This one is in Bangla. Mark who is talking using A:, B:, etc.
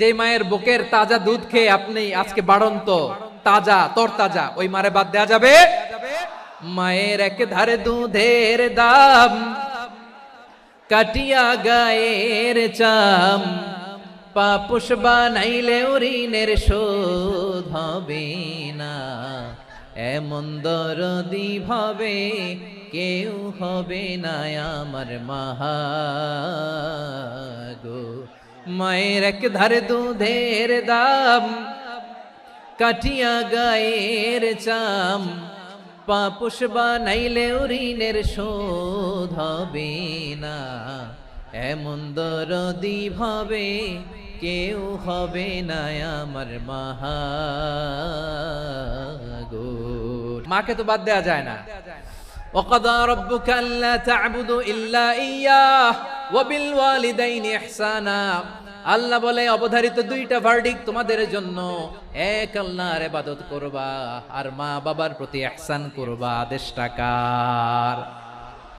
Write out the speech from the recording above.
A: যে মায়ের বুকের তাজা দুধ খেয়ে আপনি আজকে বাড়ন্ত তাজা তরতাজা, ওই মারে বাদ দেয়া যাবে? মায়ের এক ধারে দুধের দাম, কাটিয়া গায়ের চাম, পাপুষ বানাইলে ঋণের শোধ হবে না। এমন দরদি ভাবে কেউ হবে না আমার মাগো। মায়ের এক ধারে দুধের দাম, কাটিয়া গায়ের চাম, পাপুষ বানাইলে ঋণের শোধ হবে না। এমন দরদি ভাবে কেউ হবে না আমার মাগো। মাকে তো বাদ দেয়া যায় না। وقضى ربك ألا تعبدوا إلا إياه وبالوالدين إحسانا। আল্লাহ বলে অবধারিত দুইটা ভার্ডিক তোমাদের জন্য, এক আল্লাহর ইবাদত করবা আর মা বাবার প্রতি ইহসান করবা। আদেশটা কার?